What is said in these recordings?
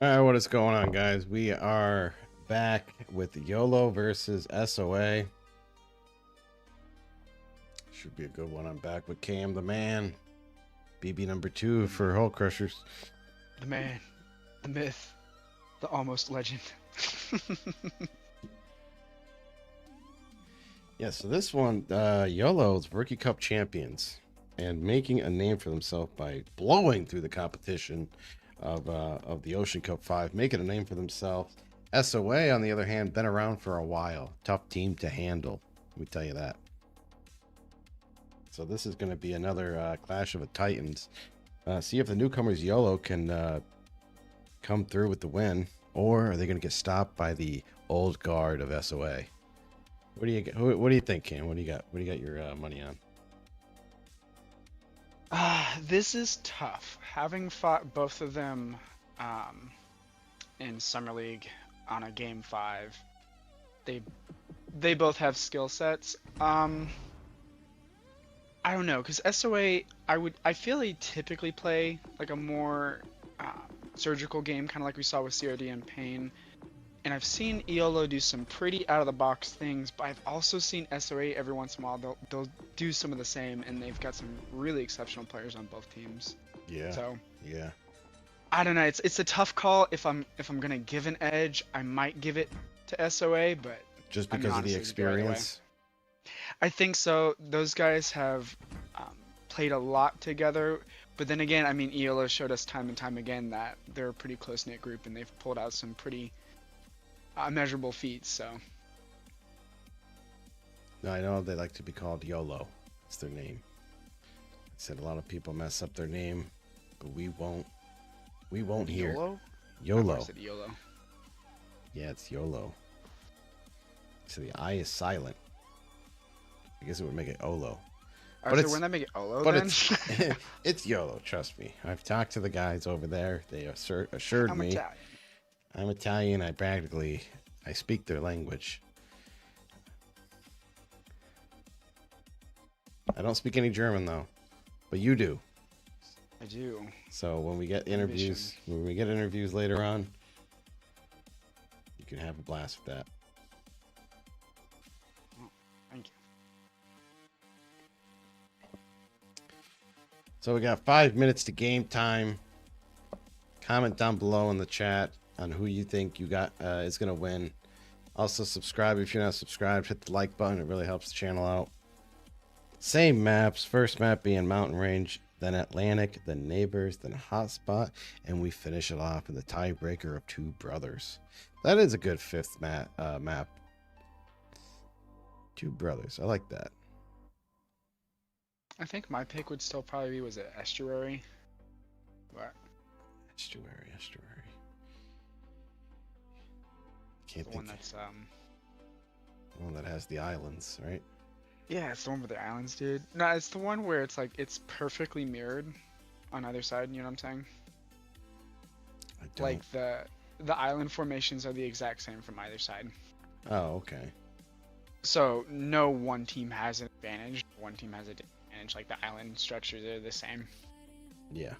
All right, what is going on, guys? We are back with YOLO versus SOA. Should be a good one. I'm back with Cam the man. BB number 2 for Hole Crushers. The man, the myth, the almost legend. Yeah, so this one, YOLO's Rookie Cup champions and making a name for themselves by blowing through the competition of the Ocean Cup 5, making a name for themselves. SOA, on the other hand, been around for a while. Tough team to handle. Let me tell you that. So this is going to be another clash of the Titans. See if the newcomers YOLO can come through with the win, or are they going to get stopped by the old guard of SOA? What do you think, Cam? What do you got? What do you got your money on? This is tough. Having fought both of them in Summer League on a game 5, they both have skill sets. I don't know, because SOA, I feel they typically play like a more surgical game, kind of like we saw with CRD and Pain. And I've seen IOLO do some pretty out of the box things, but I've also seen SOA every once in a while. They'll do some of the same, and they've got some really exceptional players on both teams. Yeah. So yeah. I don't know. It's a tough call. If I'm gonna give an edge, I might give it to SOA, but Just because of the experience. I think so. Those guys have played a lot together, but then again, I mean, IOLO showed us time and time again that they're a pretty close-knit group, and they've pulled out some pretty immeasurable feats. So No, I know they like to be called YOLO. It's their name. I said a lot of people mess up their name, but we won't. We won't here. YOLO? YOLO. I said YOLO. Yeah, it's YOLO. So the I is silent. I guess it would make it OLO. But wouldn't that make it OLO but then? it's YOLO, trust me. I've talked to the guys over there. They assured I'm me. Italian. I'm Italian. I speak their language. I don't speak any German though, but you do. I do. So when we get interviews, later on, you can have a blast with that. Oh, thank you. So we got 5 minutes to game time. Comment down below in the chat on who you think you got is gonna win. Also subscribe if you're not subscribed. Hit the like button. It really helps the channel out. Same maps. First map being Mountain Range, then Atlantic, then Neighbors, then Hotspot, and we finish it off in the tiebreaker of Two Brothers. That is a good fifth map. Two Brothers. I like that. I think my pick would still probably be, was it Estuary? What? Estuary. Can't The think. one that's The one that has the islands, right? yeah, it's the one with the islands, dude. No, it's the one where it's like it's perfectly mirrored on either side. You know what I'm saying? I don't. Like the island formations are the exact same from either side. Oh, okay. So no one team has an advantage. One team has an advantage. Like the island structures are the same. Yeah.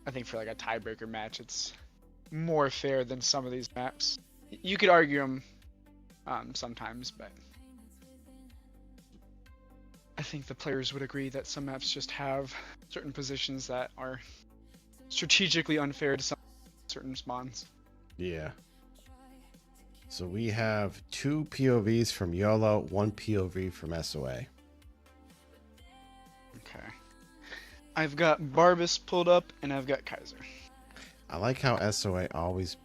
I think for like a tiebreaker match, it's more fair than some of these maps. You could argue them sometimes, but I think the players would agree that some maps just have certain positions that are strategically unfair to some certain spawns. Yeah. So we have 2 POVs from YOLO, 1 POV from SOA. Okay. I've got Barbus pulled up, and I've got Kaiser. I like how SOA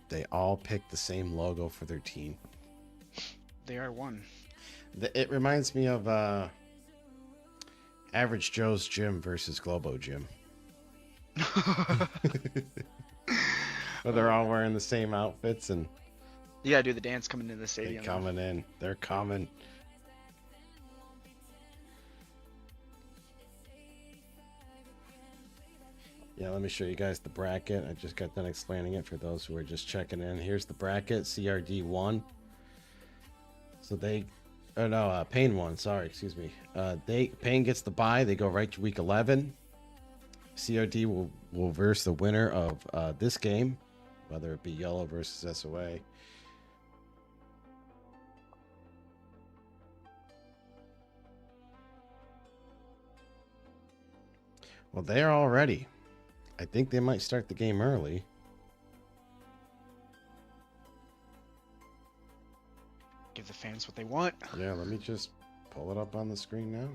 they all pick the same logo for their team. They are one. It reminds me of Average Joe's Gym versus Globo Gym. Where they're all wearing the same outfits and You gotta do the dance coming into the stadium. They're coming. Yeah, let me show you guys the bracket. I just got done explaining it for those who are just checking in. Here's the bracket, CRD 1. So Pain 1, sorry, excuse me. Pain gets the bye. They go right to week 11. CRD will verse the winner of this game, whether it be YOLO versus SOA. Well, they are all ready. I think they might start the game early. Give the fans what they want. Yeah, let me just pull it up on the screen now.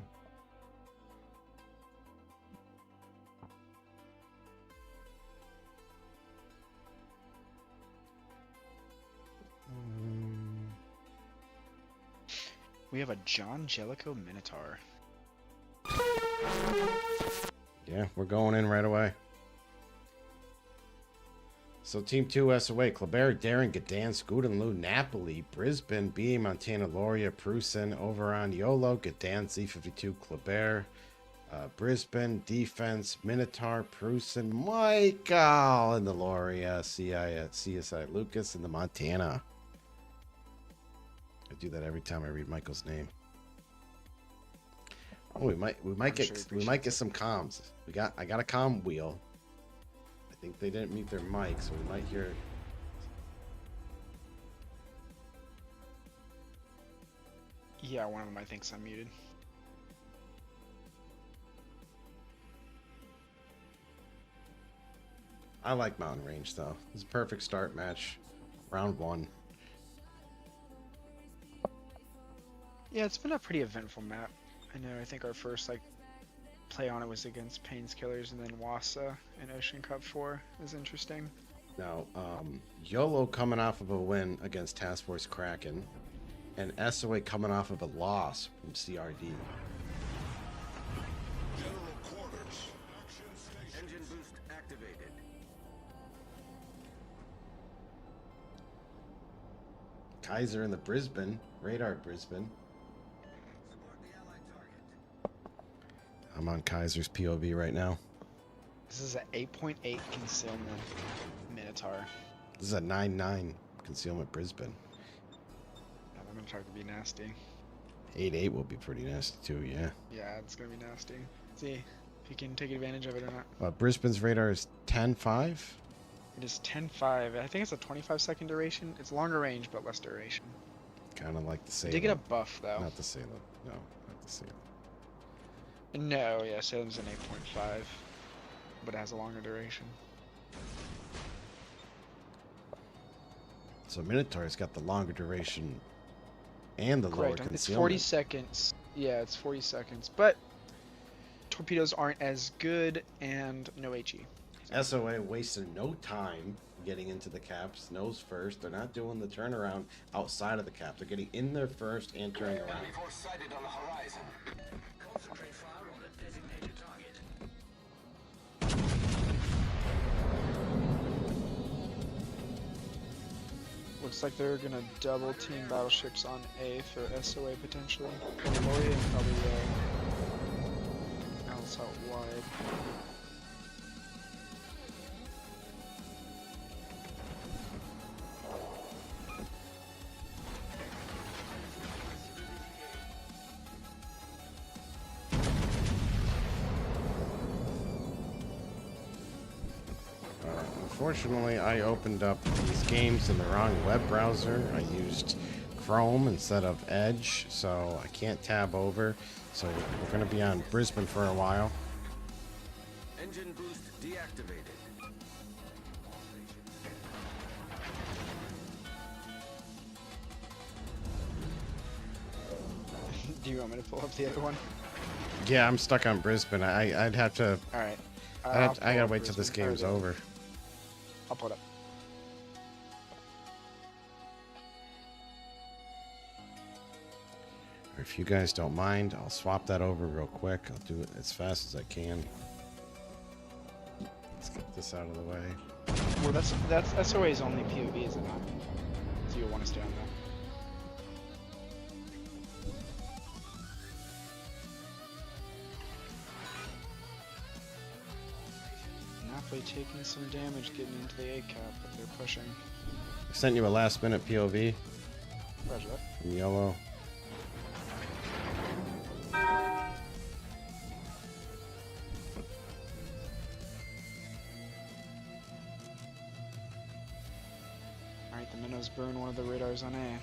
We have a John Jellicoe Minotaur. Yeah, we're going in right away. So Team 2 SOA, Kleber, Darren, Gdansk, Goudenloo, Napoli, Brisbane, BA, Montana, Loria, Prusen, Overon, YOLO, Gdansk, Z52, Kleber, Brisbane, Defense, Minotaur, Prusen, Michael, and the Loria, CSI Lucas, and the Montana. I do that every time I read Michael's name. Oh, we might get some comms. I got a comm wheel. I think they didn't mute their mic, so we might hear. Yeah, one of them I think's unmuted. I like Mountain Range though. It's a perfect start match. Round 1. Yeah, it's been a pretty eventful map. I know, I think our first play on it was against Painkillers, and then Wassa in Ocean Cup 4 is interesting. Now, YOLO coming off of a win against Task Force Kraken, and SOA coming off of a loss from CRD. General quarters. Engine boost activated. Kaiser in the Brisbane, Radar Brisbane. Support the allied target. I'm on Kaiser's POV right now. This is an 8.8 concealment Minotaur. This is a 9.9 concealment Brisbane. Yeah, that Minotaur could be nasty. 8.8 will be pretty nasty too, yeah. Yeah, it's gonna be nasty. See if you can take advantage of it or not. Brisbane's radar is 10.5. It is 10.5. I think it's a 25-second duration. It's longer range, but less duration. Kind of like the Salem. Did get a buff, though. Not the Salem. No, not the Salem. No, yeah, Salem's an 8.5, but it has a longer duration. So Minotaur's got the longer duration and the lower Correct. concealment. It's 40 seconds. Yeah, it's 40 seconds, but torpedoes aren't as good and no HE. SOA wasting no time getting into the caps, nose first. They're not doing the turnaround outside of the cap. They're getting in there first and turning around. Enemy force sighted on the horizon. Concentrate fire on the designated target. Looks like they're gonna double team battleships on A for SOA potentially. Loria and probably else out wide. Unfortunately, I opened up these games in the wrong web browser. I used Chrome instead of Edge, so I can't tab over. So we're going to be on Brisbane for a while. Engine boost deactivated. Do you want me to pull up the other one? Yeah, I'm stuck on Brisbane. I'd have to. All right. I gotta wait till this game's over. I'll pull it up. Or if you guys don't mind, I'll swap that over real quick. I'll do it as fast as I can. Let's get this out of the way. Well, that's SOA's only POV, is it not? So you'll want to stay on that. Napoli taking some damage getting into the A cap, but they're pushing. I sent you a last minute POV Roger that. from YOLO. just burn one of the radars on A.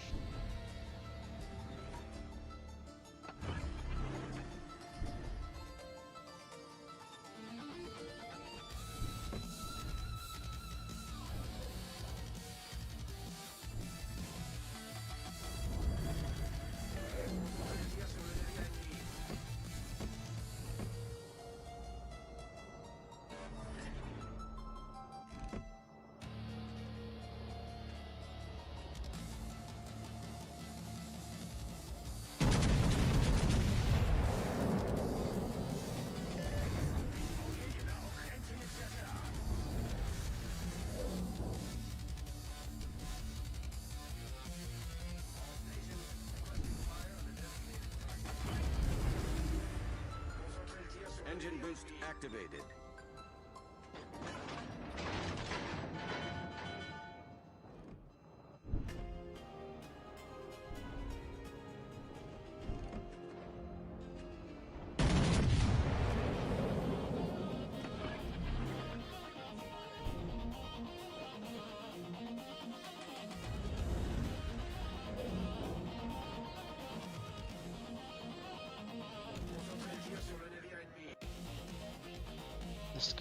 Engine boost activated.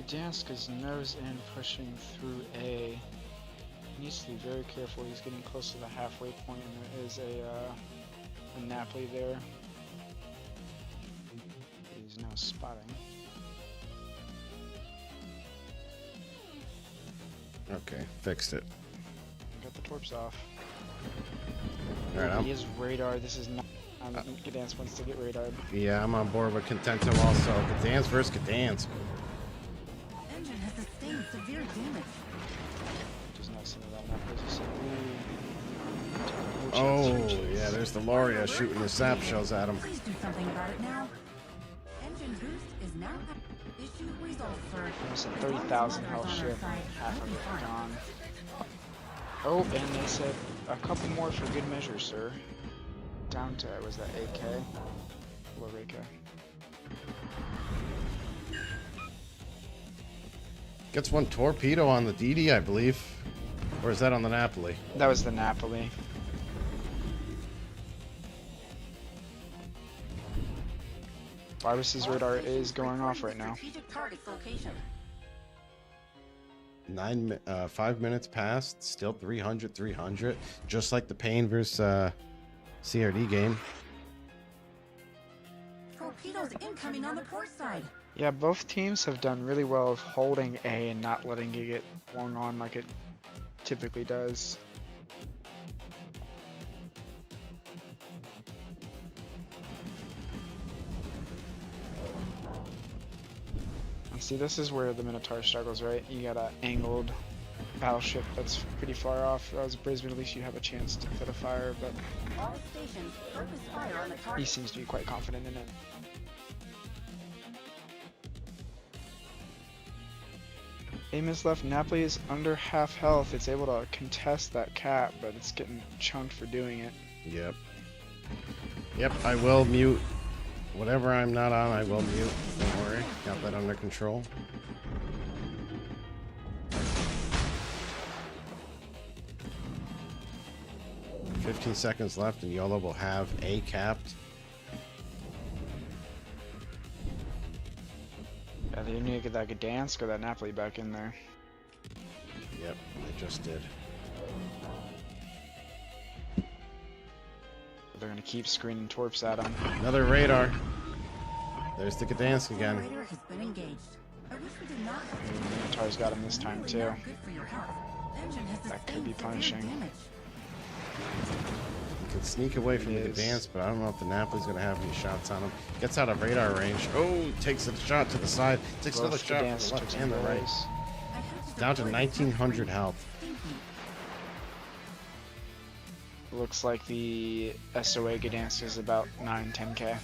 Gdanska's nose in, pushing through A. He needs to be very careful. He's getting close to the halfway point, and there is a Napoli there. He's now spotting. Okay, fixed it. Got the torps off. Alright, He has radar. This is not. Gdansk wants to get radar. yeah, I'm on board with Contento also. Gdansk versus Gdansk. Engine has sustained severe damage. Just not seeing that Napoli. Oh, yeah, there's the Loria shooting the sap shells at him. Please do something about it now. Engine boost is now issue resolved, sir. Almost a 30,000 health ship. Half of it gone. Oh, and they said a couple more for good measure, sir. Down to, was that AK? Low AK. Gets one torpedo on the DD, I believe. Or is that on the Napoli? That was the Napoli. Virus's radar is going off right now. Strategic target's location. 5 minutes passed, still 300, just like the Pain versus CRD game. Torpedoes incoming on the port side. Yeah, both teams have done really well of holding A and not letting it get flung on like it typically does. And see, this is where the Minotaur struggles, right? You got an angled battleship that's pretty far off. That was Brisbane, at least you have a chance to put a fire, but All stations, focus fire on the he target. seems to be quite confident in it. Amos left. Napoli is under half health. It's able to contest that cap, but it's getting chunked for doing it. Yep. Yep, I will mute. Whatever I'm not on, I will mute. Don't worry. Got that under control. "15 seconds left, and YOLO will have A capped." Yeah, they need to get that Gdansk or that Napoli back in there. Yep, I just did. They're gonna keep screening torps at them. Another radar. There's the Gdansk again. Generator has been engaged. I wish we did not have to. Minotaur's got him this time Really too. not good for your health. Engine has That could be sustained severe punishing. damage. He can sneak away from the It is. Gdansk, but I don't know if the Napoli's going to have any shots on him. Gets out of radar range. Oh, takes a shot to the side. Takes another Both shot from Gdansk the left took and the some right. blows. I had Down to deploy 1900 health. Thank you. Looks like the SOA Gdansk is about 9-10k.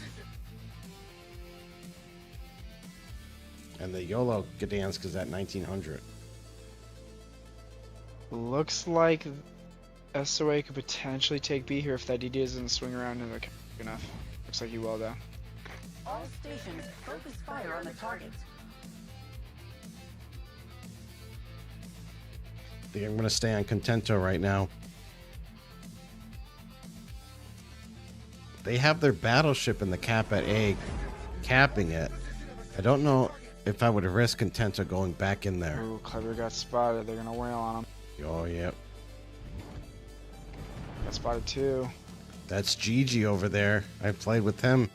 And the YOLO Gdansk is at 1900. Looks like SOA could potentially take B here if that DD doesn't swing around in the quick enough. Looks like he will though. All stations, focus fire on the target. I think I'm going to stay on Contento right now. They have their battleship in the cap at A, capping it. I don't know if I would risk Contento going back in there. Ooh, Clever got spotted. They're gonna wail on him. Oh, yep. Got spotted too. That's Gigi over there. I played with him.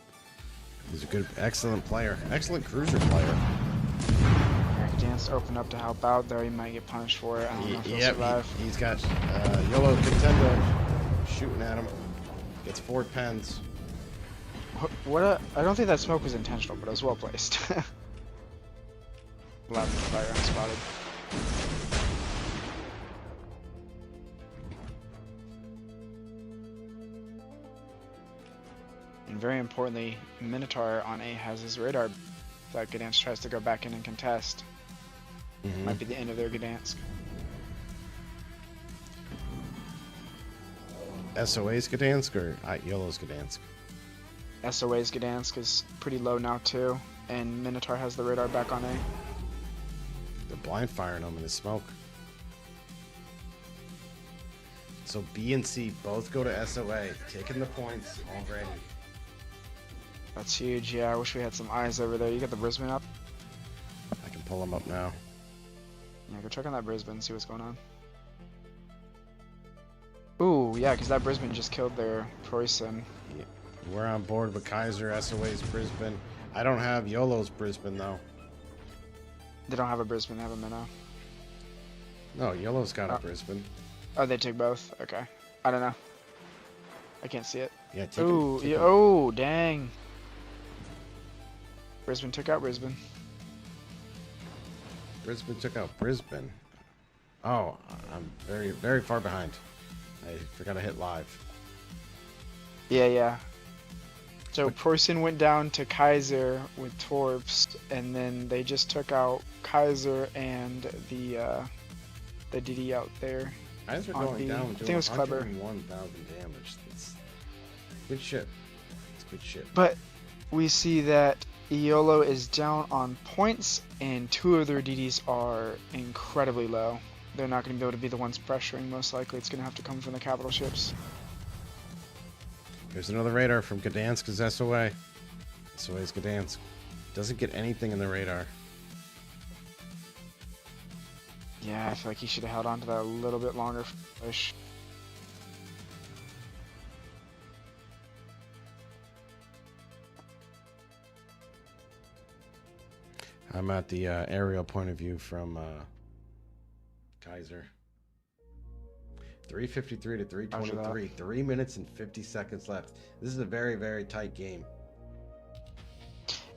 He's a good, excellent player. Excellent cruiser player. Dance opened up to help out, though he might get punished for it. I don't know if he'll survive. He's got YOLO Contendo shooting at him. Gets 4 pens. I don't think that smoke was intentional, but it was well placed. Lavender fire unspotted. And very importantly, Minotaur on A has his radar that Gdansk tries to go back in and contest. Might be the end of their Gdansk. SOA's Gdansk or YOLO's Gdansk? SOA's Gdansk is pretty low now too, and Minotaur has the radar back on A. They're blind firing him in his smoke. So B and C both go to SOA, taking the points already. That's huge, yeah. I wish we had some eyes over there. You got the Brisbane up? I can pull him up now. Yeah, go check on that Brisbane, see what's going on. Ooh, yeah, because that Brisbane just killed their Preußen. Yeah. We're on board with Kaiser, SOA's Brisbane. I don't have YOLO's Brisbane though. They don't have a Brisbane, they have a Minnow. No, YOLO's got a Brisbane. Oh, they took both? Okay. I don't know. I can't see it. Yeah, take Ooh, him, yeah, oh, dang. Brisbane took out Brisbane. Brisbane took out Brisbane. Oh, I'm very, very far behind. I forgot to hit live. Yeah. So Preußen went down to Kaiser with Torps, and then they just took out Kaiser and the DD out there. Kaiser on going B. down I doing think it was clever. 101,000 damage. It's good shit. It's good shit. But we see that IOLO is down on points, and 2 of their DDs are incredibly low. They're not going to be able to be the ones pressuring, most likely. It's going to have to come from the capital ships. There's another radar from Gdansk's SOA. SOA's Gdansk. Doesn't get anything in the radar. Yeah, I feel like he should have held on to that a little bit longer. Push. I'm at the aerial point of view from Kaiser. 353 to 323. 3 minutes and 50 seconds left. This is a very, very tight game.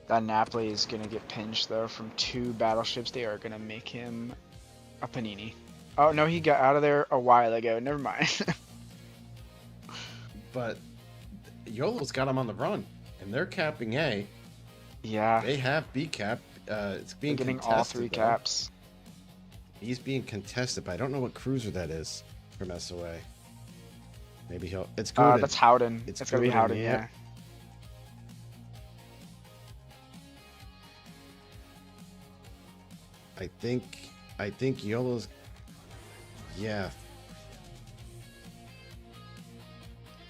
That Napoli is going to get pinched, though, from 2 battleships. They are going to make him a panini. Oh, no, he got out of there a while ago. Never mind. But YOLO's got him on the run, and they're capping A. Yeah. They have B cap. It's being They're getting contested, all 3 though. caps. He's being contested, but I don't know what cruiser that is from SOA. Maybe he'll. It's good. That's Howden. It's It's going to be Gooden, Howden, yeah. yeah. I think YOLO's. Yeah.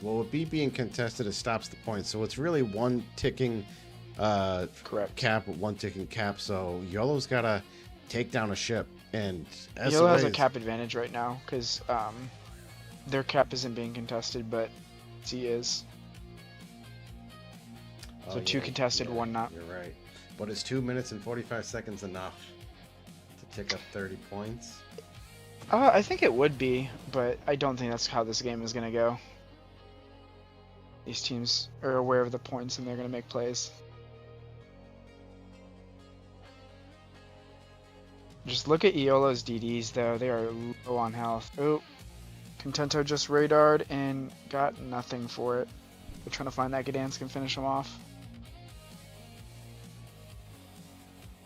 Well, with B being contested, it stops the point. So it's really one ticking Correct. cap with one ticking cap. So YOLO's got to take down a ship. And SOA YOLO has a is- cap advantage right now because their cap isn't being contested, but C is. So 2 contested, 1 not. You're right. But is 2 minutes and 45 seconds enough to tick up 30 points? I think it would be, but I don't think that's how this game is going to go. These teams are aware of the points and they're going to make plays. Just look at IOLO's DDs, though. They are low on health. Oh, Contento just radared and got nothing for it. They're trying to find that Gdansk and finish him off.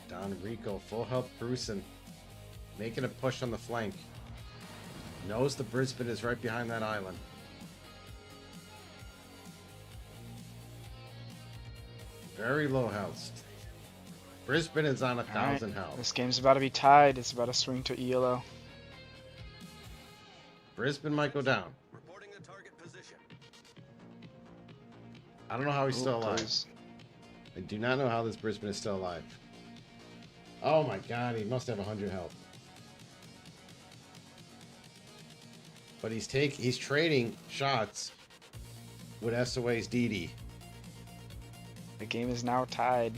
Don Rico, full health Preußen, making a push on the flank. Knows the Brisbane is right behind that island. Very low health. Brisbane is on 1,000 health. This game's about to be tied. It's about to swing to IOLO. Brisbane might go down. Reporting the target position. I don't know how he's still alive. Please. I do not know how this Brisbane is still alive. Oh my god, he must have 100 health. But he's trading shots with SOA's DD. The game is now tied.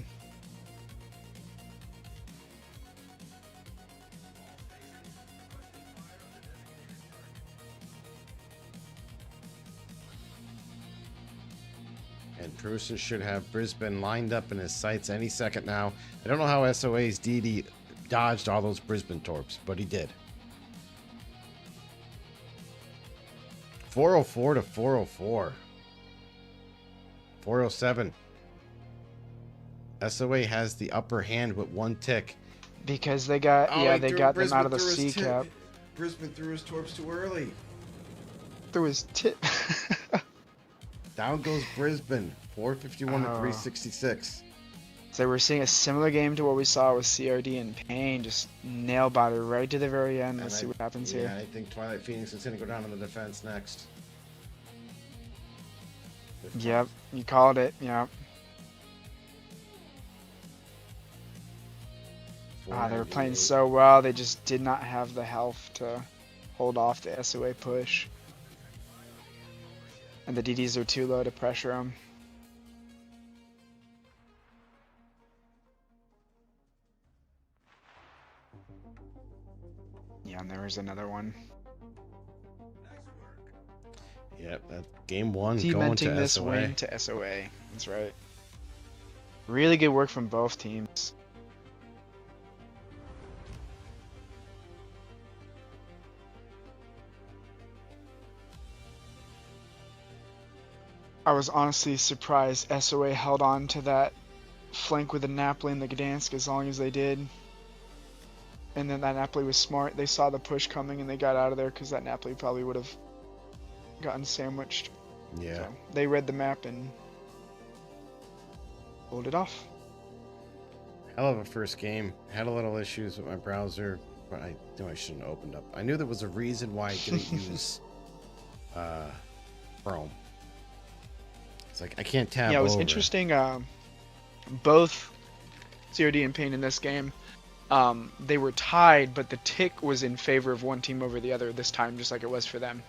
And Prusen should have Brisbane lined up in his sights any second now. I don't know how SOA's DD dodged all those Brisbane torps, but he did. 404 to 404. 407. SOA has the upper hand with one tick. Because they got, Oh, they got them out of the C cap. Brisbane threw his torps too early. Through his tip. Down goes Brisbane. 451 to 366. So we're seeing a similar game to what we saw with CRD and Payne. Just nail biter right to the very end. Let's see what happens here. Yeah, I think Twilight Phoenix is going to go down on the defense next. Yep, you called it. Yep. They were playing so well. They just did not have the health to hold off the SOA push. And the DDs are too low to pressure them. Yeah, and there was another one. Yep, that game one going Cementing to this SOA. win to SOA. That's right. Really good work from both teams. I was honestly surprised SOA held on to that flank with the Napoli and the Gdansk as long as they did. And then that Napoli was smart. They saw the push coming and they got out of there because that Napoli probably would have gotten sandwiched. Yeah. So they read the map and pulled it off. Hell of a first game. Had a little issues with my browser, but I knew I shouldn't have opened up. I knew there was a reason why I didn't use Chrome. It's like I can't tab over. Yeah, it was interesting. Both CRD and Payne in this game, they were tied, but the tick was in favor of one team over the other this time, just like it was for them.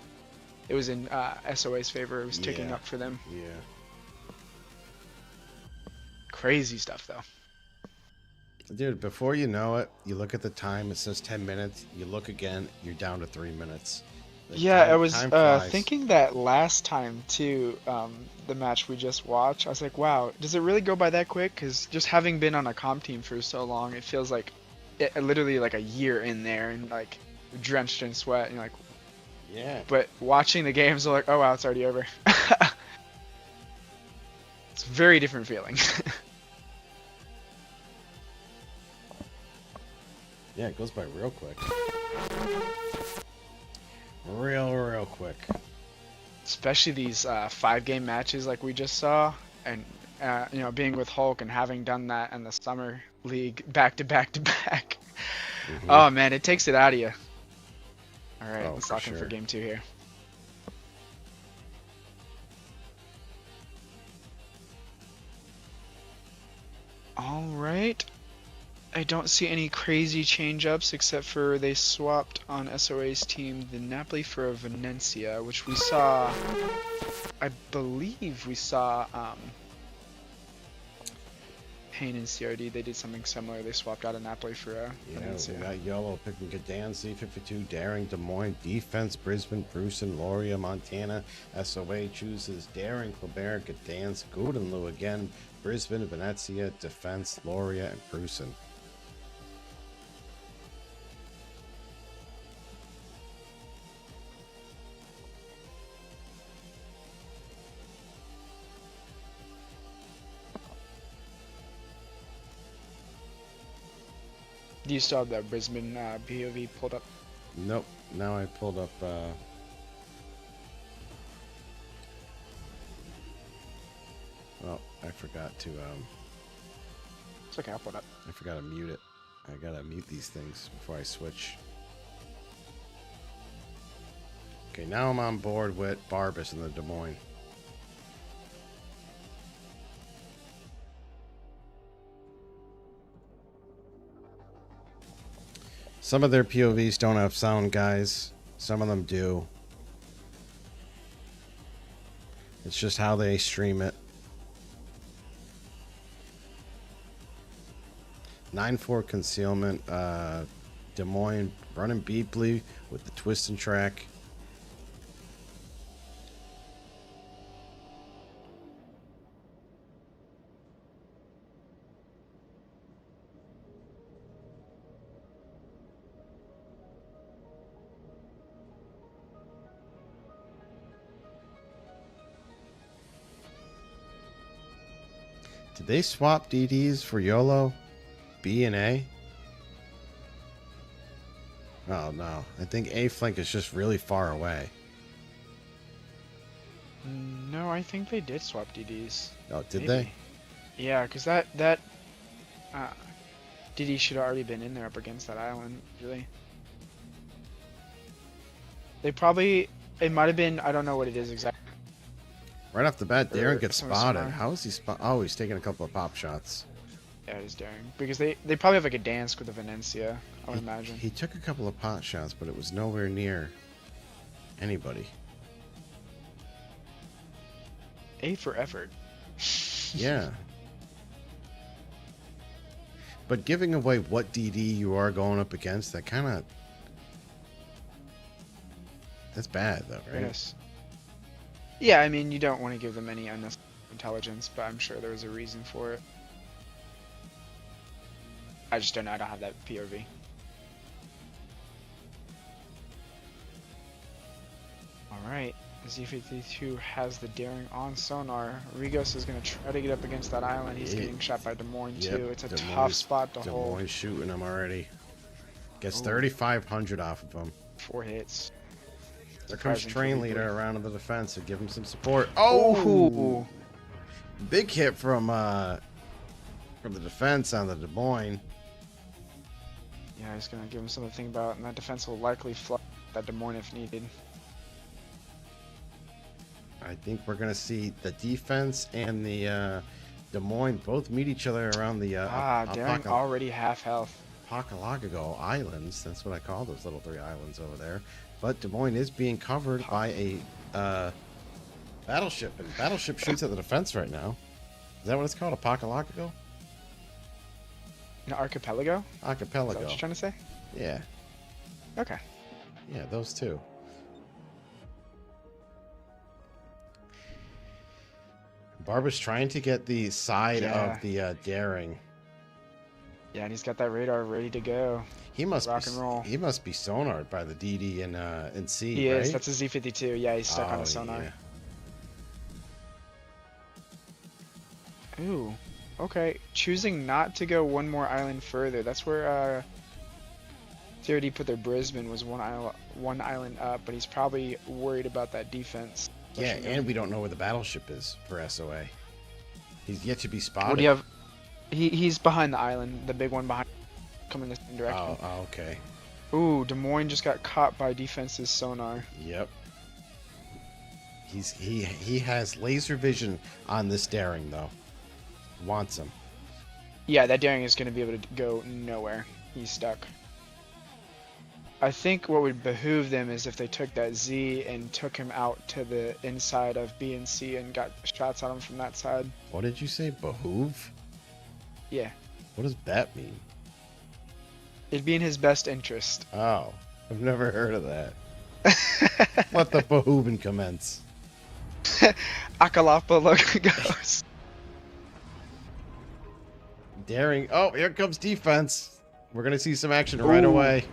It was in SOA's favor. It was ticking up for them. Yeah. Crazy stuff, though. Dude, before you know it, you look at the time, it says 10 minutes. You look again, you're down to 3 minutes. I was thinking that last time, too, the match we just watched. I was like, wow, does it really go by that quick? Because just having been on a comp team for so long, it feels like literally like a year in there and like drenched in sweat. And like, yeah. But watching the games, I'm like, oh wow, it's already over. It's a very different feeling. Yeah, it goes by real quick. Real quick. Especially these 5-game matches like we just saw, and being with Hulk and having done that in the summer league back to back to back. Mm-hmm. Oh man, it takes it out of you. All right, let's lock in for game 2 here. All right. I don't see any crazy change-ups except for they swapped on SOA's team the Napoli for a Venezia, which we saw, I believe we saw Payne and CRD, they did something similar. They swapped out a Napoli for a Venezia. We got IOLO picking Gdansk, C52, Daring, Des Moines, Defense, Brisbane, Prusen, Loria, Montana. SOA chooses Daring, Quebec, Gdansk, Goudenloo again, Brisbane, Venezia, Defense, Loria, and Prusen. Do you still have that Brisbane POV pulled up? Nope. Now I pulled up. Well, I forgot to. It's okay, I'll pull it up. I forgot to mute it. I gotta mute these things before I switch. Okay, now I'm on board with Barbas in the Des Moines. Some of their POVs don't have sound, guys. Some of them do. It's just how they stream it. 9-4 concealment. Des Moines running Beepley with the twist and track. Did they swap DDs for YOLO? B and A? Oh no. I think A flank is just really far away. No, I think they did swap DDs. Oh, did Maybe. they? Yeah, because that DD should have already been in there up against that island, really. They probably, it might have been, I don't know what it is exactly. Right off the bat, Darren gets some of spotted. Sonar. How is he spot? Oh, he's taking a couple of pop shots. Yeah, it is daring. Because they probably have like a dance with the Venencia, I would imagine. He took a couple of pot shots, but it was nowhere near anybody. A for effort. Yeah. But giving away what DD you are going up against, that kind of... That's bad, though, right? Yes. Yeah, I mean, you don't want to give them any unnecessary intelligence, but I'm sure there was a reason for it. I just don't know. I don't have that POV. Alright. Z52 has the daring on sonar. Rigos is going to try to get up against that island. He's getting shot by Des Moines, too. It's a tough spot to Des hold. Moines shooting him already. Gets Ooh. 3,500 off of him. 4 hits. There comes Surprising train for leader Beepley. around to the defense to give him some support. Oh! Big hit from the defense on the Des Moines. Yeah, he's going to give him something to think about, and that defense will likely flush that Des Moines if needed. I think we're going to see the defense and the Des Moines both meet each other around the Daring already half health. Pacalagago Islands. That's what I call those little 3 islands over there. But Des Moines is being covered by a battleship, and battleship shoots at the defense right now. Is that what it's called? A Pacalagago? An archipelago? Is that Archipelago. what you're trying to say? Yeah. Okay. Yeah, those two. Barber's trying to get the side of the daring. Yeah, and he's got that radar ready to go. He must Rock and roll. He must be sonared by the DD and C. He right? is. That's a Z52. Yeah, he's stuck on a sonar. Yeah. Ooh. Okay. Choosing not to go one more island further. That's where they already put their Brisbane was one island up, but he's probably worried about that defense. Yeah, and we don't know where the battleship is for SOA. He's yet to be spotted. What do you have? He's behind the island, the big one behind, coming the same direction. Oh, okay. Ooh, Des Moines just got caught by defense's sonar. Yep. He has laser vision on this daring though. Wants him. Yeah, that daring is going to be able to go nowhere. He's stuck. I think what would behoove them is if they took that Z and took him out to the inside of B and C and got shots on him from that side. What did you say? Behoove? Yeah. What does that mean? It'd be in his best interest. Oh, I've never heard of that. Let the behooven commence. Akalapalogos. Daring. Oh, here comes defense. We're going to see some action right Ooh. away.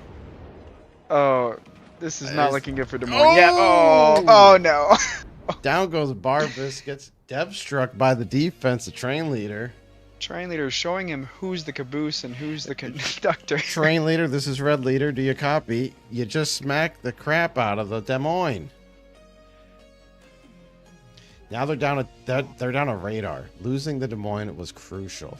Oh, this is not There's- looking good for Des Moines. Yeah. Oh no. Down goes Barbus. Gets Dev struck by the defense, the train leader. Train leader is showing him who's the caboose and who's the conductor. Train leader, this is red leader. Do you copy? You just smacked the crap out of the Des Moines. Now they're down a radar. Losing the Des Moines was crucial.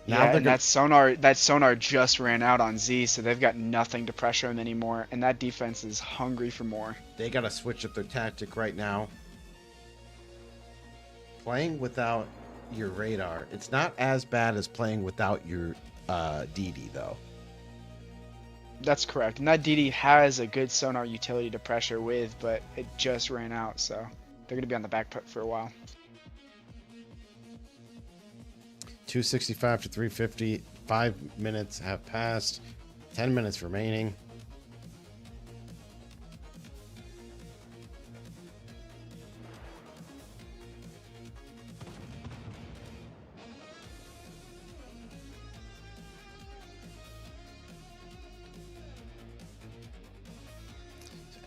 Now Yeah, they're and that sonar just ran out on Z, so they've got nothing to pressure him anymore, and that defense is hungry for more. they got to switch up their tactic right now. Playing without your radar, it's not as bad as playing without your DD though. That's correct. And that DD has a good sonar utility to pressure with, but it just ran out, so they're going to be on the back foot for a while. 265 to 350. 5 minutes have passed. 10 minutes remaining.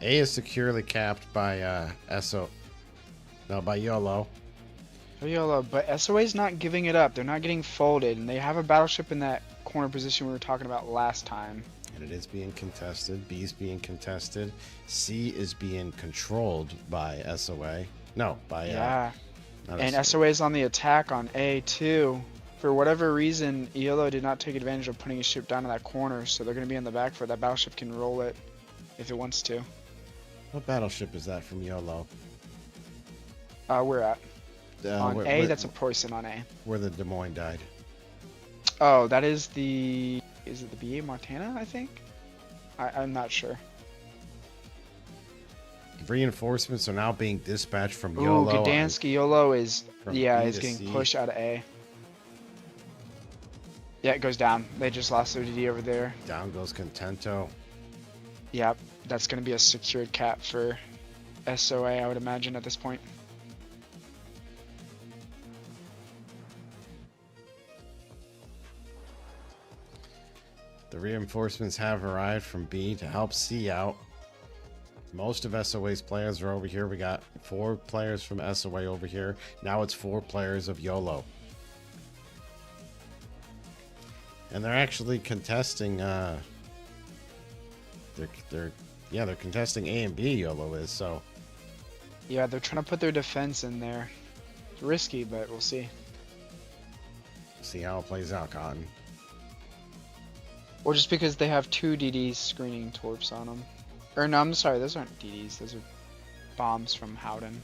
A is securely capped by by YOLO. YOLO, but SOA's not giving it up. They're not getting folded, and they have a battleship in that corner position we were talking about last time. And it is being contested. B is being contested. C is being controlled by SOA. No, by not And SOA. SOA's on the attack on A too. For whatever reason, YOLO did not take advantage of putting his ship down in that corner, so they're going to be in the back for that battleship can roll it if it wants to. What battleship is that from YOLO? We're at on where, A. where- That's a Poison on A. where the Des Moines died. Oh, that is the. Is it the BA Montana? I think. I'm not sure. Reinforcements are now being dispatched from Ooh, YOLO. Gdansk YOLO is From yeah, B is to getting C. pushed out of A. Yeah, it goes down. They just lost ODD over there. Down goes Contento. Yep, that's going to be a secured cap for SOA, I would imagine, at this point. The reinforcements have arrived from B to help C out. Most of SOA's players are over here. We got 4 players from SOA over here. Now it's 4 players of YOLO. And they're actually contesting they're contesting A and B, YOLO is, so Yeah, they're trying to put their defense in there. It's risky, but we'll see. see how it plays out, Cotton. Or just because they have 2 DDs screening torps on them. Or no, I'm sorry, those aren't DDs. Those are bombs from Howden.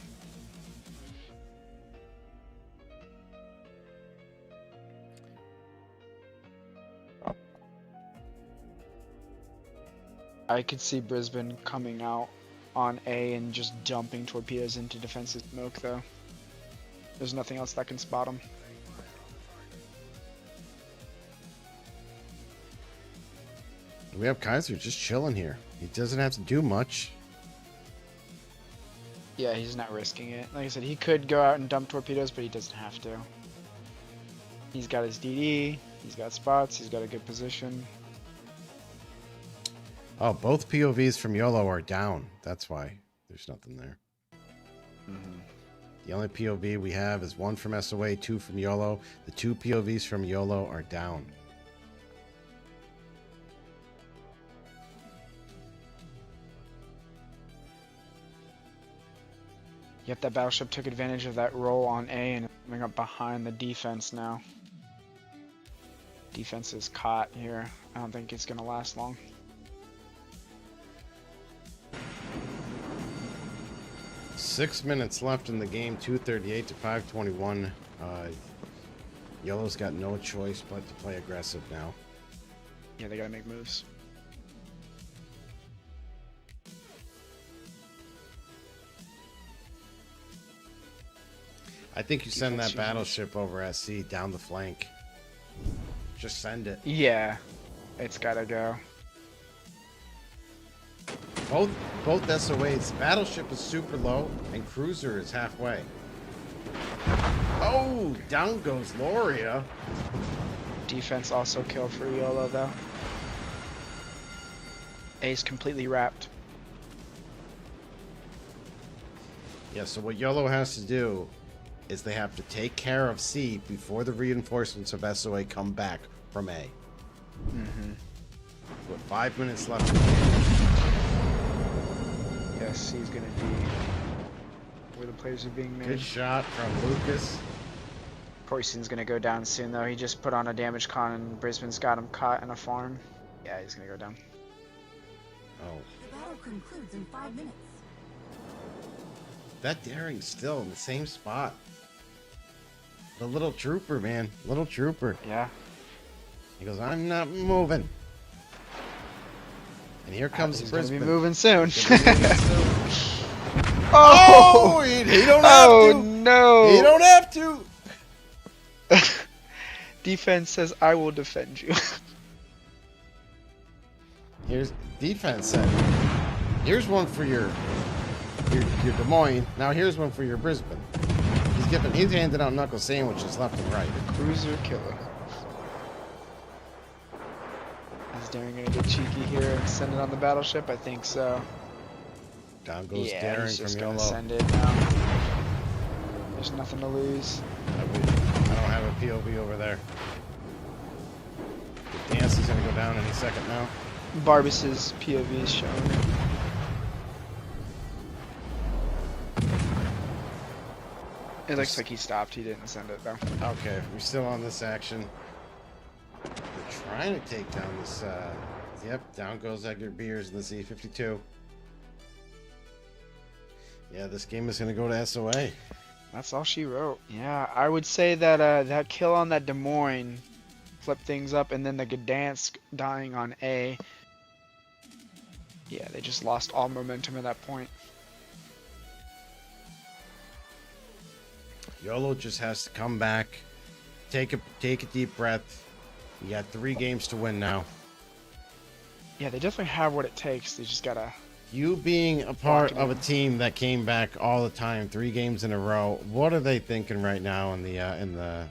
I could see Brisbane coming out on A and just dumping torpedoes into defensive smoke, though. There's nothing else that can spot them. We have Kaiser just chilling here. He doesn't have to do much. Yeah, he's not risking it. Like I said, he could go out and dump torpedoes, but he doesn't have to. He's got his DD, he's got spots, he's got a good position. Oh, both POVs from YOLO are down. That's why there's nothing there. The only POV we have is 1 from SOA, 2 from YOLO. The 2 POVs from YOLO are down. Yep, that battleship took advantage of that roll on A and coming up behind the defense now. Defense is caught here. I don't think it's going to last long. Six minutes left in the game, 238 to 521. Yellow's got no choice but to play aggressive now. Yeah, they got to make moves. I think you send that Defense unit. battleship over at sea down the flank. Just send it. Yeah, it's got to go. Both SOAs. Battleship is super low and cruiser is halfway. Oh, down goes Loria. Defense also killed for YOLO, though. A's completely wrapped. Yeah, so what YOLO has to do is they have to take care of C before the reinforcements of SOA come back from A. With 5 minutes left in the game. Yes, he's going to be where the plays are being made. Good shot from Lucas. Poison's going to go down soon, though. He just put on a damage con and Brisbane's got him caught in a farm. Yeah, he's going to go down. Oh, The battle concludes in 5 minutes. that daring's still in the same spot. The little trooper, man. Little trooper. Yeah. He goes, I'm not moving. And here comes He's Brisbane. gonna be moving soon. He's gonna be moving soon. Oh! Oh, he don't have Oh to. no! He don't have to. Defense says, "I will defend you." Here's defense said. Here's one for your Des Moines. Now here's one for your Brisbane. He's handing out knuckle sandwiches left and right. Cruiser killer. Is Darren gonna get cheeky here and send it on the battleship? I think so. Down goes Yeah, Darren he's just from gonna YOLO. send it now. There's nothing to lose. I don't have a POV over there. The dance is gonna go down any second now. Barbas's POV is shown. It looks like he stopped. He didn't send it though. Okay, we're still on this action. We're trying to take down this. Yep, down goes Edgar Beers in the Z52. Yeah, this game is gonna go to SOA. That's all she wrote. Yeah, I would say that that kill on that Des Moines flipped things up, and then the Gdansk dying on A. Yeah, they just lost all momentum at that point. YOLO just has to come back, take a deep breath. You got 3 games to win now. Yeah, they definitely have what it takes. They just gotta. You being a part of a team that came back all the time, 3 games in a row, what are they thinking right now in the?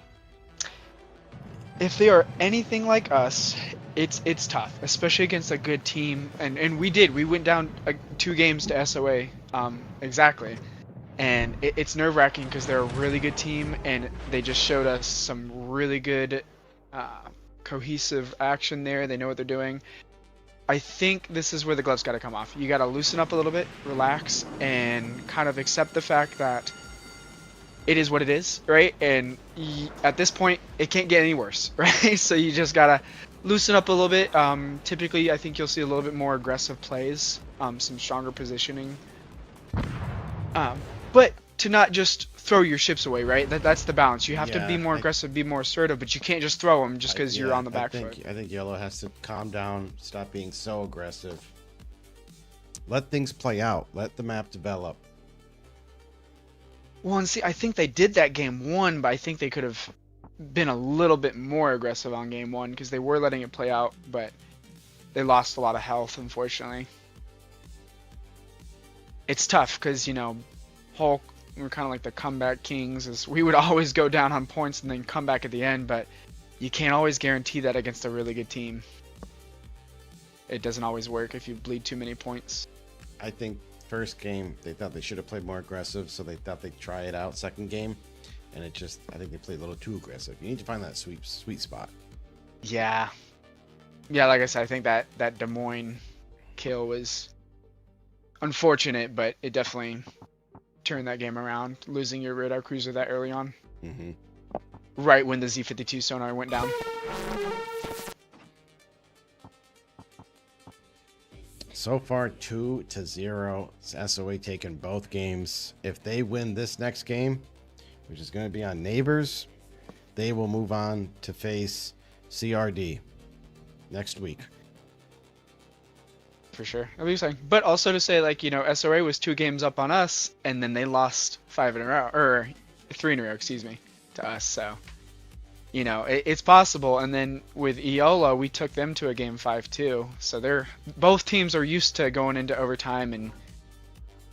If they are anything like us, it's tough, especially against a good team. And we went down 2 games to SOA, exactly. And it's nerve-wracking because they're a really good team, and they just showed us some really good cohesive action there. They know what they're doing. I think this is where the gloves got to come off. You got to loosen up a little bit, relax, and kind of accept the fact that it is what it is, right? And at this point, it can't get any worse, right? So you just got to loosen up a little bit. Typically, I think you'll see a little bit more aggressive plays, some stronger positioning. But to not just throw your ships away, right? That's the balance. You have to be more aggressive, be more assertive, but you can't just throw them just because you're on the back foot. I think YOLO has to calm down, stop being so aggressive. Let things play out. Let the map develop. Well, and see, I think they did that game 1, but I think they could have been a little bit more aggressive on game 1 because they were letting it play out, but they lost a lot of health, unfortunately. It's tough because, you know, Hulk, we're kind of like the comeback kings. Is we would always go down on points and then come back at the end, but you can't always guarantee that against a really good team. It doesn't always work if you bleed too many points. I think first game they thought they should have played more aggressive, so they thought they'd try it out. Second game, and I think they played a little too aggressive. You need to find that sweet spot. Yeah, like I said, I think that Des Moines kill was unfortunate, but it definitely turned that game around, losing your radar cruiser that early on. Mm-hmm. Right when the Z52 sonar went down. So far, 2-0. SOA taking both games. If they win this next game, which is going to be on Neighbors, they will move on to face CRD next week. For sure. That'd be exciting. But also to say, like, you know, SOA was 2 games up on us, and then they lost 5 in a row, or 3 in a row, excuse me, to us. So, you know, it's possible. And then with IOLO, we took them to a game 5 too. So both teams are used to going into overtime and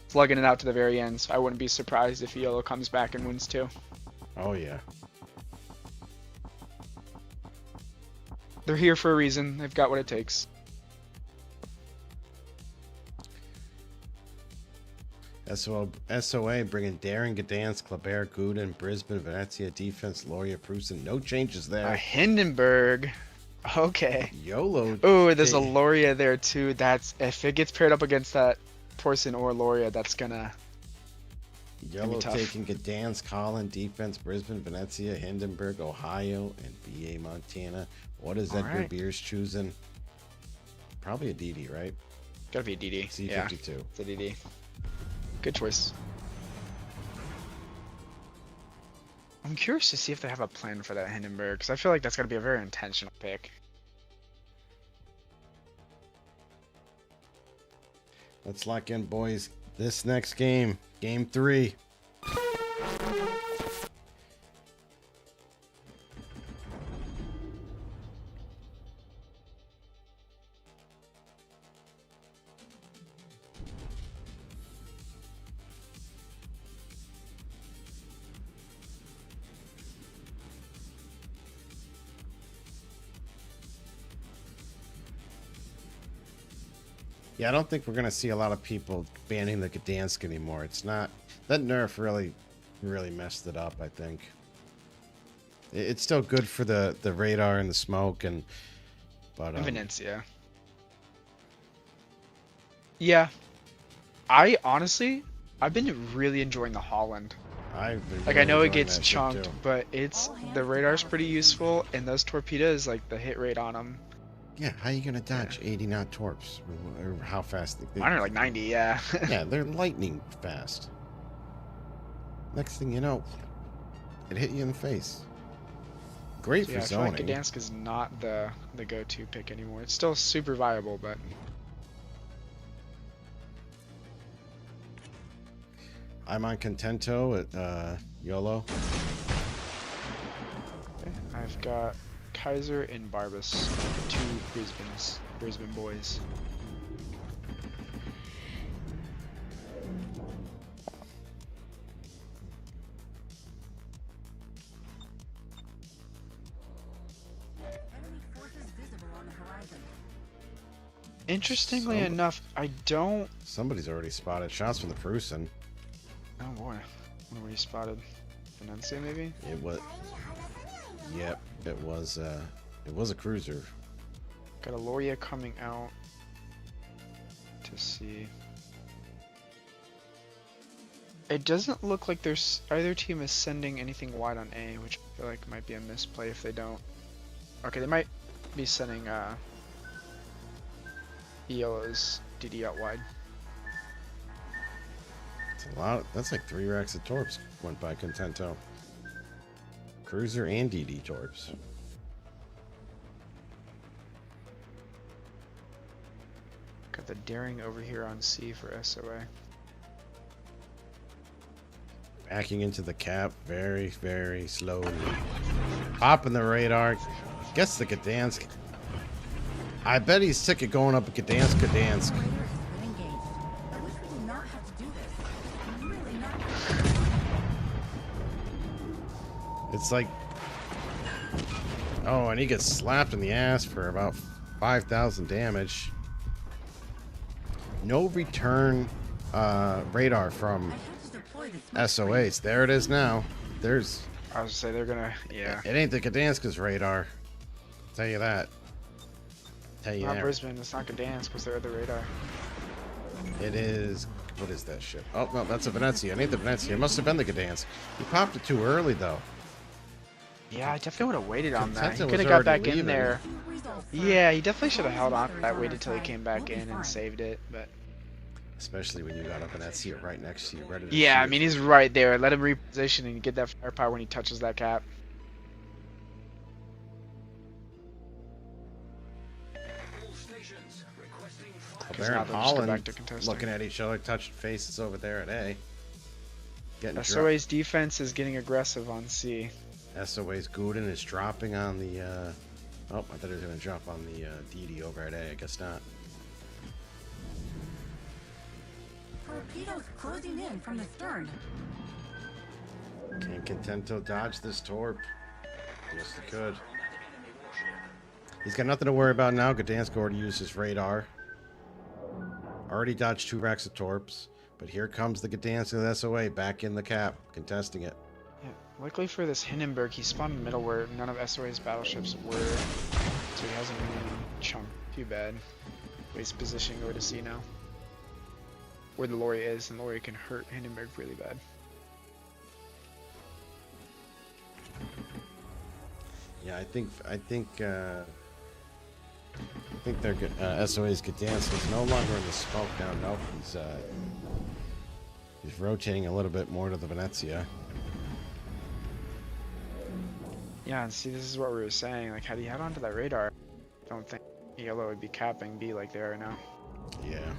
slugging it out to the very end. So I wouldn't be surprised if IOLO comes back and wins too. Oh yeah. They're here for a reason. They've got what it takes. SOA bringing Darren, Gdansk, Kleber, Guden, Brisbane, Venezia, defense, Loria, Prusen. No changes there. Hindenburg. Okay. YOLO. Oh, there's a Loria there too. That's if it gets paired up against that Porson or Loria, that's gonna. YOLO taking Gdansk, Holland, defense, Brisbane, Venezia, Hindenburg, Ohio, and BA Montana. What is Edgar Beers choosing? Probably a DD, right? Gotta be a DD. C52. Yeah, it's a DD. Good choice. I'm curious to see if they have a plan for that Hindenburg, because I feel like that's got to be a very intentional pick. Let's lock in, boys. This next game, game 3. Yeah, I don't think we're going to see a lot of people banning the Gdansk anymore. It's not... That nerf really messed it up, I think. It's still good for the radar and the smoke, but... Venetia. Yeah. I've been really enjoying the Holland. I've been Like, really I know it enjoying gets that shit, chunked, too. but the radar's pretty useful, and those torpedoes, like, the hit rate on them. Yeah, how you going to dodge 80 knot torps? Or how fast... Mine are like 90, yeah. Yeah, they're lightning fast. Next thing you know, it hit you in the face. Great So, for yeah, I feel like zoning. Gdansk is not the go-to pick anymore. It's still super viable, but... I'm on Contento at YOLO. Okay, I've got Kaiser and Barbas, 2 Brisbane boys. Enemy forces visible on the horizon. Interestingly enough, I don't... Somebody's already spotted shots from the Prusen. Oh boy, I wonder where you spotted. Venetia, maybe? It was... Yep, it was a cruiser. Got a Loria coming out to see. It doesn't look like there's either team is sending anything wide on A, which I feel like might be a misplay if they don't. Okay, they might be sending EOLO's DD out wide. It's a lot. That's like 3 racks of torps went by Contento. Cruiser and DD torps. Got the daring over here on C for SOA. Backing into the cap very, very slowly. Popping the radar. Gets the Gdansk. I bet he's sick of going up Gdansk. Operator has been engaged. I wish we did not have to do this. Really not. It's like... Oh, and he gets slapped in the ass for about 5,000 damage. No return radar from I had to deploy the smoke SOAs. There it is now. There's... I was gonna say they're gonna, yeah. It ain't the Gdansk's radar. Tell you that. Tell you Not that. Brisbane, it's not Gdansk because they're the radar. It is... What is that shit? Oh, no, that's a Venetia. It ain't the Venetia. It must have been the Gdansk. He popped it too early, though. Yeah, I definitely would have waited on that. He Contento could was have got already back in leaving. there. Result Yeah, he definitely should have held on to that, waited till he came back in and saved it, but... Especially when you got a Venetia right next to you, ready to Yeah, I shoot. mean, he's right there. Let him reposition and get that firepower when he touches that cap. All stations requesting fire. now Baron they'll just go Holland back to contesting. looking at each other, touching faces over there at A. Getting SOA's defense is getting aggressive on C. SOA's Guden is dropping on the, oh, I thought he was going to drop on the DD over at A. I guess not. torpedoes closing in from the stern. Can Contento dodge this torp? Yes, he could. He's got nothing to worry about now. Gdansk already used his radar. Already dodged 2 racks of torps. But here comes the Gdansk of the SOA back in the cap, contesting it. Yeah, luckily for this Hindenburg, he spawned in the middle where none of SOA's battleships were, so he hasn't really chunked too bad. But he's positioning over to C now, where the Lori is, and Lori can hurt Hindenburg really bad. Yeah, I think they're good. SOA's Gdansk is no longer in the smoke now. Nope, he's rotating a little bit more to the Venetia. Yeah, and see, this is what we were saying. Like, had he had onto that radar, I don't think EOLO would be capping B like they are now. Yeah.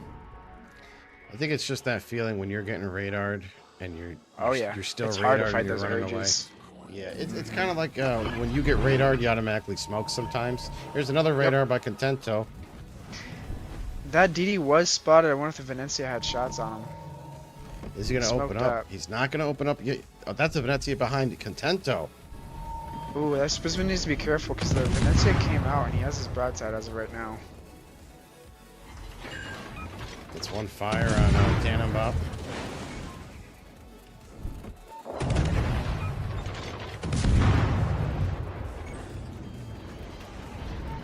I think it's just that feeling when you're getting radared and Oh yeah, you're still it's hard to radared fight and you're those running urges. away. Yeah, it's kind of like when you get radared, you automatically smoke sometimes. Here's another radar by Contento. That DD was spotted. I wonder if the Venezia had shots on him. Is he going to open Smoked up? up. He's not going to open up yet. Oh, that's a Venezia behind Contento. Ooh, that Brisbane needs to be careful because the Venezia came out and he has his broadside as of right now. Gets one fire on Tannenbaum.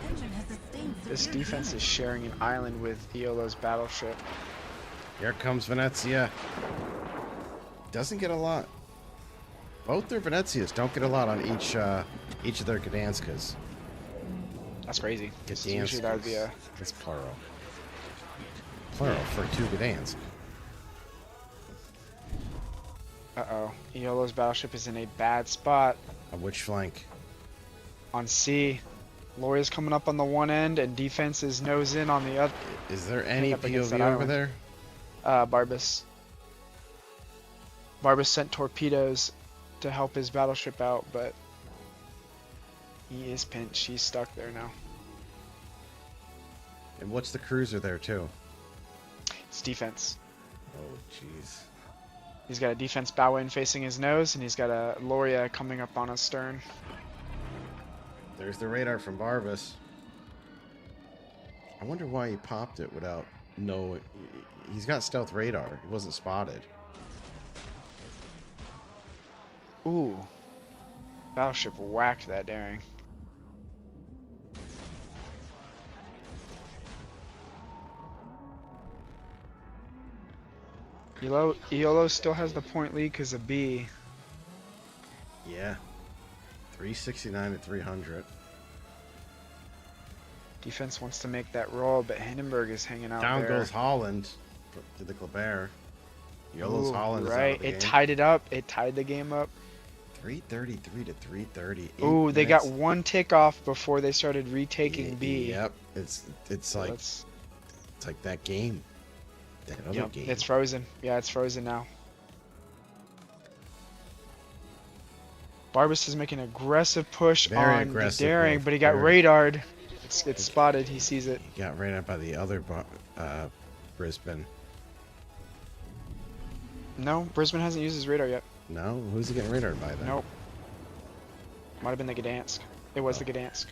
Engine has sustained This severe defense damage. is sharing an island with IOLO's battleship. Here comes Venezia. Doesn't get a lot. Both their Venezias don't get a lot on each of their Gdanskas. That's crazy. Usually that would be a... That's plural. Plural for two Gdansk. Uh-oh. IOLO's battleship is in a bad spot. On which flank? On C. Loria's coming up on the one end and defense is nose in on the other. Is there any up against POV that over island. there? Barbas. Barbas sent torpedoes to help his battleship out, but he is pinched. He's stuck there now. And what's the cruiser there too? It's defense. Oh, jeez. He's got a defense bow end facing his nose, and he's got a Loria coming up on his stern. There's the radar from Barbas. I wonder why he popped it without no. He's got stealth radar. He wasn't spotted. Ooh. Battleship whacked that daring. IOLO still has the point lead because of B. Yeah. 369 to 300. Defense wants to make that roll, but Hindenburg is hanging out Down there. goes Holland to the Kleber. Yolo's Ooh, Holland is out right. of the It game. tied it up. It tied the game up. 333 to 330. Ooh, they got one tick off before they started retaking B. Yep. It's So like it's that game. That other game. it's frozen. Yeah, it's frozen now. Barbas is making an aggressive push Very on aggressive the daring, move. but he got Very- radared. It's spotted. He sees it. He got ran up by the other Brisbane. No, Brisbane hasn't used his radar yet. No? Who's he getting radared by then? Nope. Might have been the Gdansk. It was the Gdansk.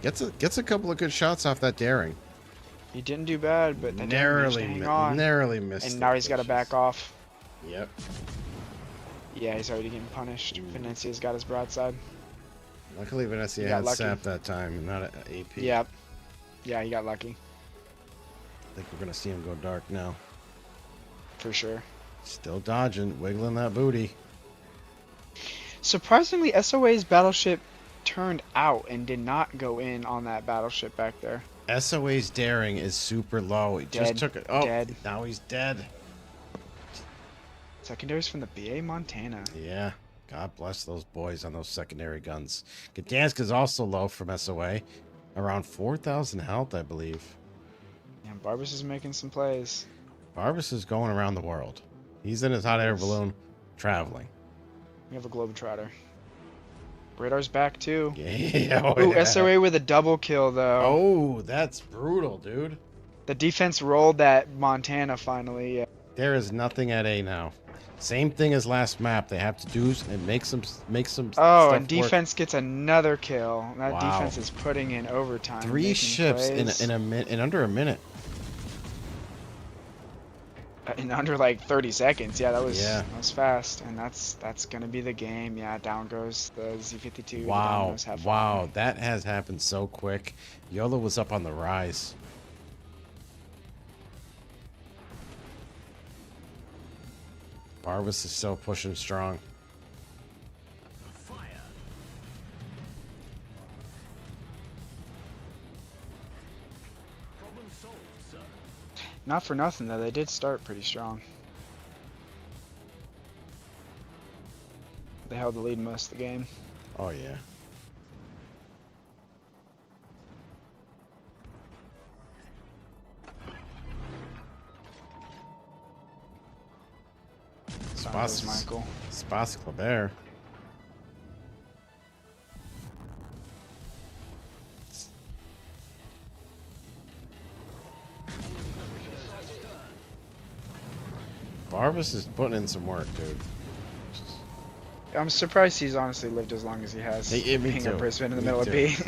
Gets a couple of good shots off that daring. He didn't do bad, but that daring managed to hang on. Narrowly missed. And it, now he's got to but back off. Yep. Yeah, he's already getting punished. Venezia's got his broadside. Luckily, Venezia He got had lucky. SAP that time, not an AP. Yep. Yeah, he got lucky. I think we're gonna see him go dark now. For sure. Still dodging, wiggling that booty. Surprisingly, SOA's battleship turned out and did not go in on that battleship back there. SOA's daring is super low. He just Dead. took it. Oh, Dead. now he's dead. Secondaries from the BA Montana. Yeah. God bless those boys on those secondary guns. Gdansk is also low from SOA. Around 4,000 health, I believe. Yeah, Barbas is making some plays. Barbas is going around the world. He's in his hot air Yes. balloon traveling. We have a Globetrotter. Radar's back too. Yeah. Oh, Ooh, yeah. SOA with a double kill though. Oh, that's brutal, dude. The defense rolled that Montana finally. Yeah. There is nothing at A now. Same thing as last map. They have to do and make some Oh, stuff and defense work. gets another kill. That Wow. defense is putting in overtime. 3 making ships plays. in under a minute. In under like 30 seconds. Yeah, that was fast, and that's gonna be the game. Yeah, down goes the Z52. The Wow. Dominoes have Wow, that has happened so quick. YOLO was up on the rise. Barbas is still pushing strong. Not for nothing though, they did start pretty strong. They held the lead most of the game. Oh yeah. That was Michael. Spas Kleber. Barbas is putting in some work, dude. I'm surprised he's honestly lived as long as he has. Me being too. a Brisbane in the Me middle too. of B. He's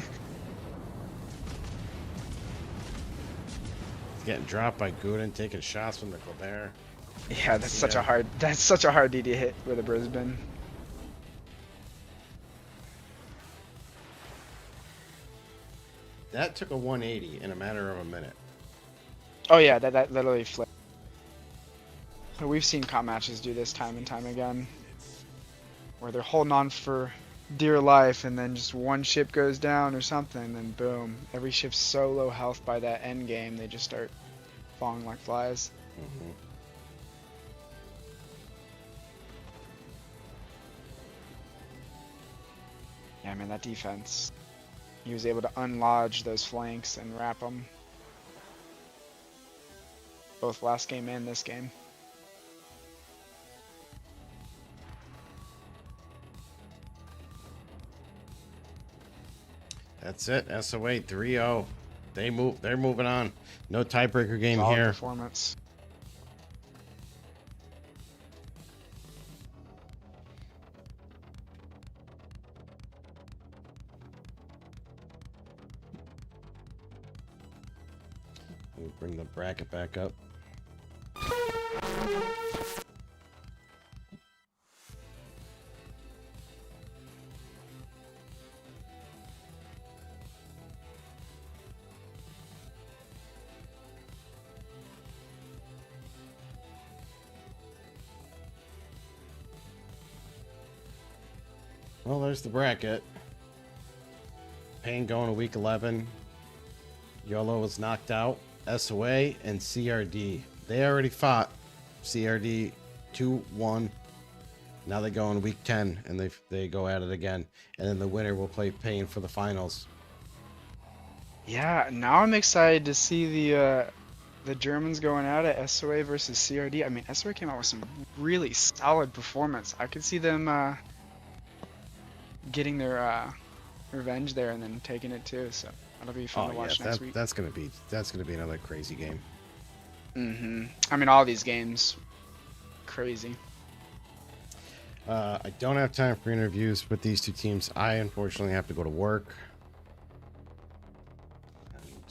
getting dropped by Gooden, taking shots from the Kleber. Yeah, that's such a hard DD hit with a Brisbane. That took a 180 in a matter of a minute. Oh yeah, that literally flipped. But we've seen comp matches do this time and time again, where they're holding on for dear life, and then just one ship goes down or something, and boom, every ship's so low health by that end game, they just start falling like flies. Mm-hmm. Yeah, man, that defense. He was able to unlodge those flanks and wrap them. Both last game and this game. That's it. SOA 3-0. They're moving on. No tiebreaker game Solid here. performance. We'll bring the bracket back up. Well, there's the bracket. Payne going to week 11. YOLO was knocked out. SOA and CRD. They already fought. CRD 2-1. Now they go in week 10 and they go at it again. And then the winner will play Payne for the finals. Yeah, now I'm excited to see the Germans going out at SOA versus CRD. I mean, SOA came out with some really solid performance. I could see them getting their revenge there and then taking it too. So that'll be fun to watch next week. That's gonna be another crazy game. I mean, all these games, crazy. I don't have time for interviews with these two teams. I unfortunately have to go to work. And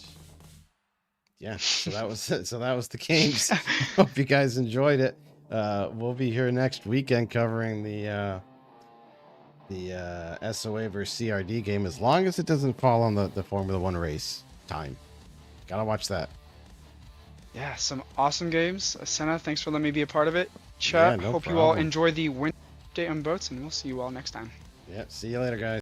yeah, so that was it. So that was the games. Hope you guys enjoyed it. We'll be here next weekend covering the SOA versus CRD game, as long as it doesn't fall on the Formula One race time. Gotta watch that. Yeah, some awesome games. Senna, thanks for letting me be a part of it. Chat, Yeah, no hope you all problem. enjoy the winter update on boats, and we'll see you all next time. Yeah, see you later, guys.